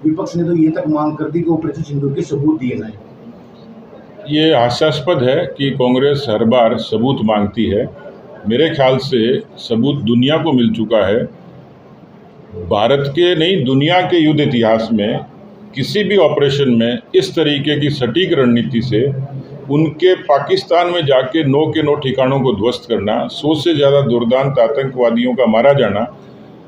विपक्ष ने तो ये तक मांग कर दी कि ऑपरेशन सिंदूर के सबूत दिए जाएं। ये हास्यास्पद है कि कांग्रेस हर बार सबूत मांगती है। मेरे ख्याल से सबूत दुनिया को मिल चुका है। भारत के नहीं, दुनिया के युद्ध इतिहास में किसी भी ऑपरेशन में इस तरीके की सटीक रणनीति से उनके पाकिस्तान में जाके नो के नो ठिकानों को ध्वस्त करना, 100 से ज़्यादा दुर्दांत आतंकवादियों का मारा जाना,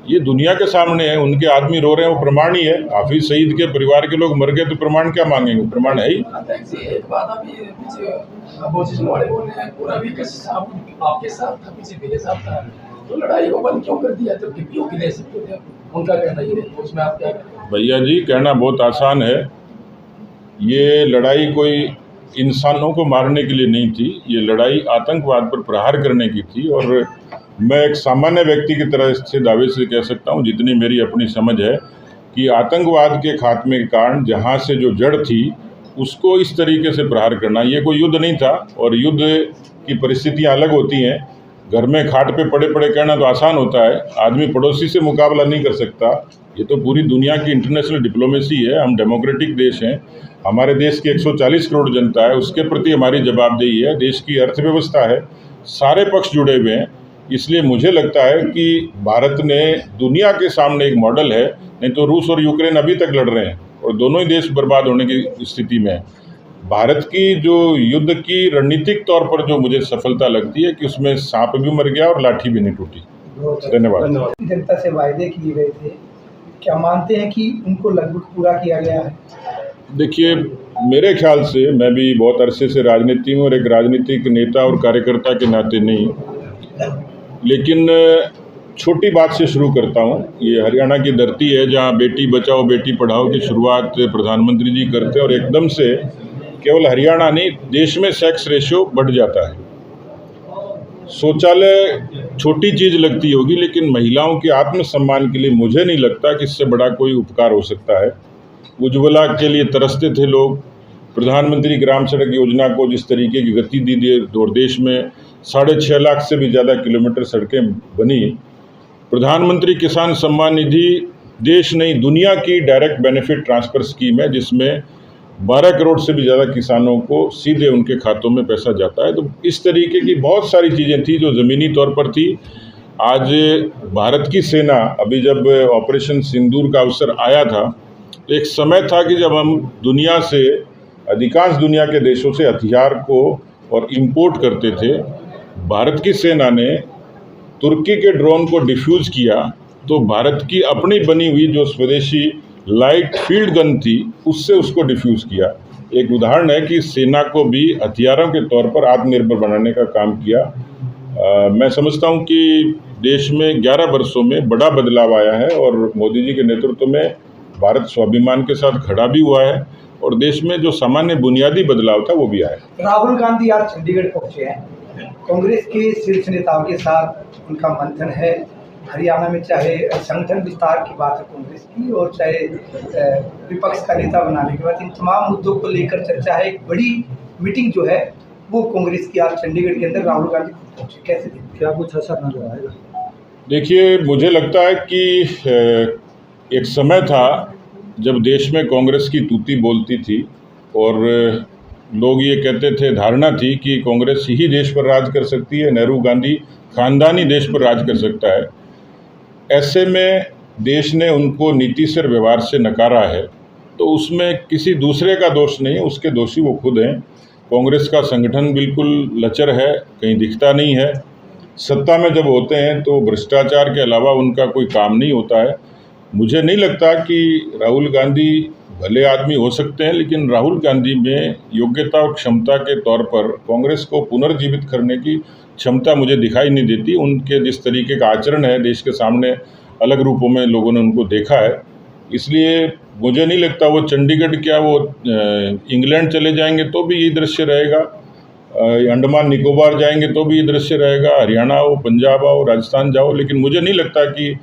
ये दुनिया के सामने है। उनके आदमी रो रहे हैं, वो प्रमाण ही है। हाफिज सईद के परिवार के लोग मर गए तो प्रमाण क्या मांगेंगे? प्रमाण है ही। एक बात अभी पीछे अपोजिशन वाले बोल रहे हैं, पूरा विकास साहब आपके साथ था, पीछे मेरे साथ था, तो लड़ाई को बंद क्यों कर दिया? जबकि पीओके ले सकते थे। उनका कहना ये है, उसमें आप क्या कहें? भैया जी, कहना बहुत आसान है। ये लड़ाई कोई इंसानों को मारने के लिए नहीं थी, ये लड़ाई आतंकवाद पर प्रहार करने की थी। और मैं एक सामान्य व्यक्ति की तरह से दावे से कह सकता हूँ, जितनी मेरी अपनी समझ है, कि आतंकवाद के खात्मे के कारण जहाँ से जो जड़ थी उसको इस तरीके से प्रहार करना, ये कोई युद्ध नहीं था। और युद्ध की परिस्थितियाँ अलग होती हैं। घर में खाट पे पड़े पड़े कहना तो आसान होता है, आदमी पड़ोसी से मुकाबला नहीं कर सकता। ये तो पूरी दुनिया की इंटरनेशनल डिप्लोमेसी है। हम डेमोक्रेटिक देश हैं, हमारे देश की 140 करोड़ जनता है, उसके प्रति हमारी जवाबदेही है। देश की अर्थव्यवस्था है, सारे पक्ष जुड़े हुए हैं। इसलिए मुझे लगता है कि भारत ने दुनिया के सामने एक मॉडल है। नहीं तो रूस और यूक्रेन अभी तक लड़ रहे हैं और दोनों ही देश बर्बाद होने की स्थिति में है। भारत की जो युद्ध की रणनीतिक तौर पर जो मुझे सफलता लगती है कि उसमें सांप भी मर गया और लाठी भी नहीं टूटी। धन्यवाद। जनता से वायदे किए गए थे, क्या मानते हैं कि उनको लगभग पूरा किया गया है? देखिए, मेरे ख्याल से, मैं भी बहुत अरसे से राजनीति में और एक राजनीतिक नेता और कार्यकर्ता के नाते नहीं, लेकिन छोटी बात से शुरू करता हूँ। ये हरियाणा की धरती है जहाँ बेटी बचाओ बेटी पढ़ाओ की शुरुआत प्रधानमंत्री जी करते हैं और एकदम से केवल हरियाणा नहीं, देश में सेक्स रेशियो बढ़ जाता है। शौचालय छोटी चीज़ लगती होगी, लेकिन महिलाओं के आत्मसम्मान के लिए मुझे नहीं लगता कि इससे बड़ा कोई उपकार हो सकता है। उज्ज्वला के लिए तरसते थे लोग, प्रधानमंत्री ग्राम सड़क योजना को जिस तरीके की गति दी थी और देश में 6.5 लाख से भी ज़्यादा किलोमीटर सड़कें बनी। प्रधानमंत्री किसान सम्मान निधि देश नहीं, दुनिया की डायरेक्ट बेनिफिट ट्रांसफ़र स्कीम है, जिसमें 12 करोड़ से भी ज़्यादा किसानों को सीधे उनके खातों में पैसा जाता है। तो इस तरीके की बहुत सारी चीज़ें थी जो ज़मीनी तौर पर थी। आज भारत की सेना, अभी जब ऑपरेशन सिंदूर का अवसर आया था, एक समय था कि जब हम दुनिया से, अधिकांश दुनिया के देशों से हथियार को और इंपोर्ट करते थे। भारत की सेना ने तुर्की के ड्रोन को डिफ्यूज़ किया तो भारत की अपनी बनी हुई जो स्वदेशी लाइट फील्ड गन थी उससे उसको डिफ्यूज़ किया। एक उदाहरण है कि सेना को भी हथियारों के तौर पर आत्मनिर्भर बनाने का काम किया। मैं समझता हूँ कि देश में 11 वर्षों में बड़ा बदलाव आया है और मोदी जी के नेतृत्व में भारत स्वाभिमान के साथ खड़ा भी हुआ है और देश में जो सामान्य बुनियादी बदलाव था वो भी आया। राहुल गांधी आज चंडीगढ़ पहुंचे हैं, कांग्रेस के शीर्ष नेताओं के साथ उनका मंथन है। हरियाणा में चाहे संगठन विस्तार की बात है कांग्रेस की, और चाहे विपक्ष का नेता बनाने के बाद, इन तमाम मुद्दों को लेकर चर्चा है। एक बड़ी मीटिंग जो है वो कांग्रेस की आज चंडीगढ़ के अंदर राहुल गांधी पहुंचे, कैसे देखते हैं? क्या कुछ असर नजर आएगा? देखिए, मुझे लगता है कि एक समय था जब देश में कांग्रेस की तूती बोलती थी और लोग ये कहते थे, धारणा थी कि कांग्रेस ही देश पर राज कर सकती है, नेहरू गांधी खानदान ही देश पर राज कर सकता है। ऐसे में देश ने उनको नीति से, व्यवहार से नकारा है, तो उसमें किसी दूसरे का दोष नहीं है, उसके दोषी वो खुद हैं। कांग्रेस का संगठन बिल्कुल लचर है, कहीं दिखता नहीं है। सत्ता में जब होते हैं तो भ्रष्टाचार के अलावा उनका कोई काम नहीं होता है। मुझे नहीं लगता कि राहुल गांधी भले आदमी हो सकते हैं, लेकिन राहुल गांधी में योग्यता और क्षमता के तौर पर कांग्रेस को पुनर्जीवित करने की क्षमता मुझे दिखाई नहीं देती। उनके जिस तरीके का आचरण है, देश के सामने अलग रूपों में लोगों ने उनको देखा है, इसलिए मुझे नहीं लगता वो चंडीगढ़, क्या वो इंग्लैंड चले जाएंगे तो भी ये दृश्य रहेगा, अंडमान निकोबार जाएंगे तो भी ये दृश्य रहेगा, हरियाणा हो, पंजाब आओ, राजस्थान जाओ, लेकिन मुझे नहीं लगता कि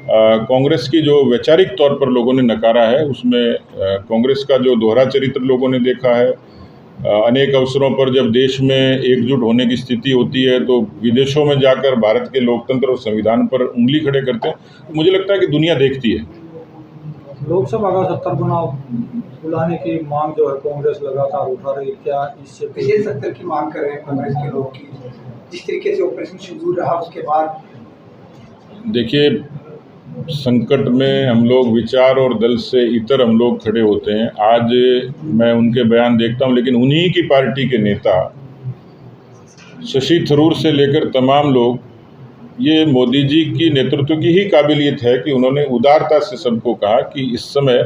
कांग्रेस की जो वैचारिक तौर पर लोगों ने नकारा है, उसमें कांग्रेस का जो दोहरा चरित्र लोगों ने देखा है। अनेक अवसरों पर जब देश में एकजुट होने की स्थिति होती है तो विदेशों में जाकर भारत के लोकतंत्र और संविधान पर उंगली खड़े करते हैं। मुझे लगता है कि दुनिया देखती है। लोकसभा का 70 चुनाव बुलाने की मांग जो है कांग्रेस लगातार उठा रही है, क्या इससे विशेष सत्र की मांग कर रहे हैं कांग्रेस के लोग की? जिस तरीके से ऑपरेशन सिंदूर रहा उसके बाद देखिए, संकट में हम लोग विचार और दल से इतर हम लोग खड़े होते हैं। आज मैं उनके बयान देखता हूं, लेकिन उन्हीं की पार्टी के नेता शशि थरूर से लेकर तमाम लोग, ये मोदी जी की नेतृत्व की ही काबिलियत है कि उन्होंने उदारता से सबको कहा कि इस समय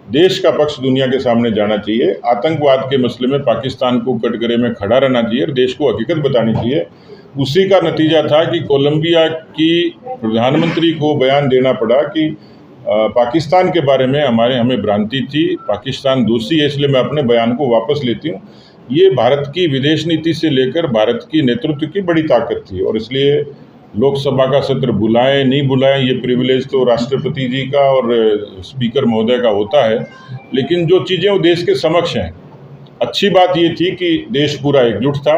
देश का पक्ष दुनिया के सामने जाना चाहिए, आतंकवाद के मसले में पाकिस्तान को कटघरे में खड़ा रहना चाहिए और देश को हकीकत बतानी चाहिए। उसी का नतीजा था कि कोलंबिया की प्रधानमंत्री को बयान देना पड़ा कि पाकिस्तान के बारे में हमें भ्रांति थी, पाकिस्तान दोषी है, इसलिए मैं अपने बयान को वापस लेती हूँ। ये भारत की विदेश नीति से लेकर भारत की नेतृत्व की बड़ी ताकत थी और इसलिए लोकसभा का सत्र बुलाएं नहीं बुलाएं, ये प्रिविलेज तो राष्ट्रपति जी का और स्पीकर महोदय का होता है, लेकिन जो चीज़ें वो देश के समक्ष हैं। अच्छी बात ये थी कि देश पूरा एकजुट था,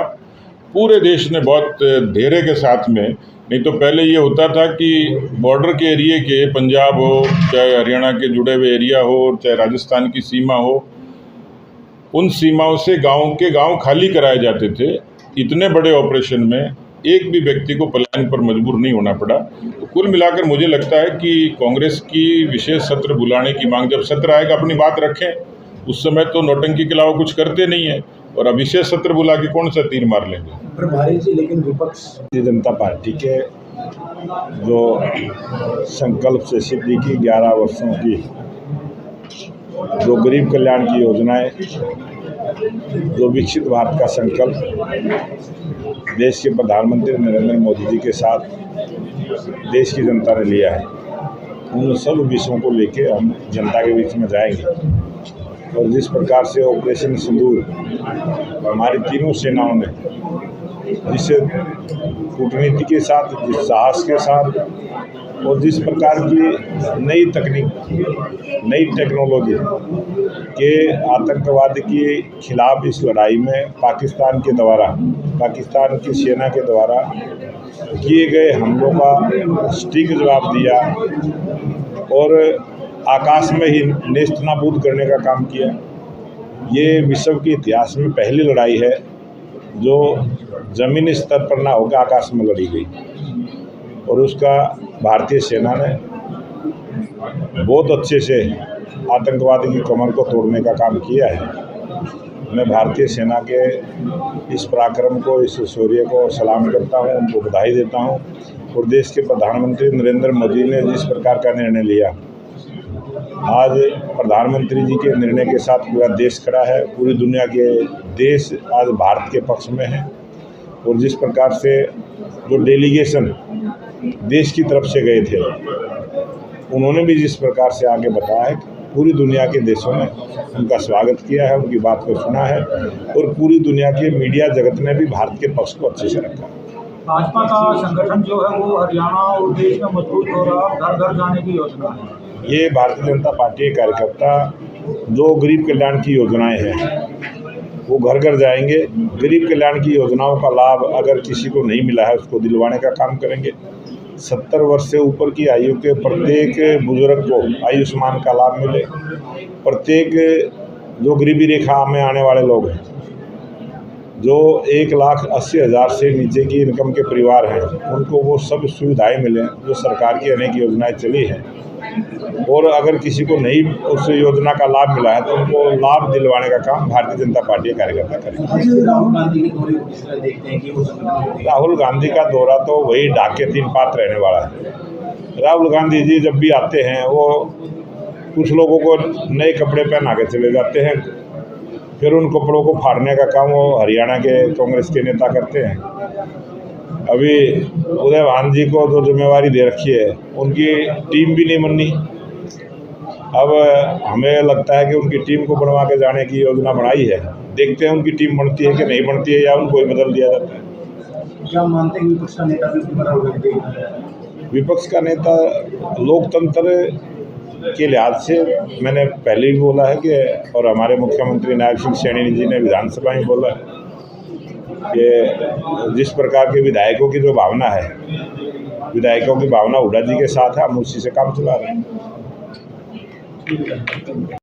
पूरे देश ने बहुत धैर्य के साथ में, नहीं तो पहले ये होता था कि बॉर्डर के एरिए के, पंजाब हो चाहे हरियाणा के जुड़े हुए एरिया हो चाहे राजस्थान की सीमा हो, उन सीमाओं से गांव खाली कराए जाते थे। इतने बड़े ऑपरेशन में एक भी व्यक्ति को पलायन पर मजबूर नहीं होना पड़ा। तो कुल मिलाकर मुझे लगता है कि कांग्रेस की विशेष सत्र बुलाने की मांग, जब सत्र आएगा अपनी बात रखें, उस समय तो नौटंकी के अलावा कुछ करते नहीं है, और अब विशेष सत्र बुला के कौन सा तीर मार लेंगे। प्रभारी जी, लेकिन विपक्ष भारतीय जनता पार्टी के जो संकल्प से सिद्धि की 11 वर्षों की जो गरीब कल्याण की योजनाएं, जो विकसित भारत का संकल्प देश के प्रधानमंत्री नरेंद्र मोदी जी के साथ देश की जनता ने लिया है, उन सब विषयों को लेके हम जनता के बीच में जाएंगे। और जिस प्रकार से ऑपरेशन सिंदूर हमारी तीनों सेनाओं ने जिस कूटनीति के साथ, जिस साहस के साथ और जिस प्रकार की नई तकनीक, नई टेक्नोलॉजी के आतंकवाद के खिलाफ इस लड़ाई में पाकिस्तान की सेना के द्वारा किए गए हमलों का सटीक जवाब दिया और आकाश में ही नेस्तनाबूद करने का काम किया। ये विश्व के इतिहास में पहली लड़ाई है जो ज़मीनी स्तर पर ना होकर आकाश में लड़ी गई, और उसका भारतीय सेना ने बहुत अच्छे से आतंकवाद की कमर को तोड़ने का काम किया है। मैं भारतीय सेना के इस पराक्रम को, इस शौर्य को सलाम करता हूं, उनको बधाई देता हूं। और देश के प्रधानमंत्री नरेंद्र मोदी ने जिस प्रकार का निर्णय लिया, आज प्रधानमंत्री जी के निर्णय के साथ पूरा देश खड़ा है, पूरी दुनिया के देश आज भारत के पक्ष में है। और जिस प्रकार से जो डेलीगेशन देश की तरफ से गए थे, उन्होंने भी जिस प्रकार से आगे बताया है, पूरी दुनिया के देशों ने उनका स्वागत किया है, उनकी बात को सुना है, और पूरी दुनिया के मीडिया जगत ने भी भारत के पक्ष को अच्छे से रखा। भाजपा का संगठन जो है वो हरियाणा और देश में मजबूत हो रहा है, घर घर जाने की योजना है। ये भारतीय जनता पार्टी के कार्यकर्ता जो गरीब कल्याण की योजनाएं हैं वो घर घर जाएंगे। गरीब कल्याण की योजनाओं का लाभ अगर किसी को नहीं मिला है उसको दिलवाने का काम करेंगे। 70 वर्ष से ऊपर की आयु के प्रत्येक बुजुर्ग को आयुष्मान का लाभ मिले। प्रत्येक जो गरीबी रेखा में आने वाले लोग हैं, जो 1,80,000 से नीचे की इनकम के परिवार हैं, उनको वो सब सुविधाएं मिलें जो सरकार की अनेक योजनाएं चली हैं। और अगर किसी को नहीं उस योजना का लाभ मिला है तो उनको लाभ दिलवाने का काम भारतीय जनता पार्टी के कार्यकर्ता करेंगे। राहुल गांधी के दौरे को किस तरह देखते हैं कि वो राहुल गांधी का दौरा तो वही ढाके 3 पात रहने वाला है। राहुल गांधी जी जब भी आते हैं वो कुछ लोगों को नए कपड़े पहना के चले जाते हैं, फिर उन कपड़ों को फाड़ने का काम वो हरियाणा के कांग्रेस के नेता करते हैं। अभी उदय भान जी को जो जिम्मेवारी दे रखी है, उनकी टीम भी नहीं बननी। अब हमें लगता है कि उनकी टीम को बनवा के जाने की योजना बनाई है। देखते हैं उनकी टीम बनती है कि नहीं बनती है, या उनको ही बदल दिया जाता है। क्या मानते हैं विपक्ष का नेता भी बना हुआ है? विपक्ष का नेता लोकतंत्र के लिहाज से मैंने पहले भी बोला है कि, और हमारे मुख्यमंत्री नायब सिंह सैनी जी ने विधानसभा में बोला है कि जिस प्रकार के विधायकों की जो भावना है, विधायकों की भावना हुड्डा जी के साथ है, हम उसी से काम चला रहे हैं। अपील करते हैं।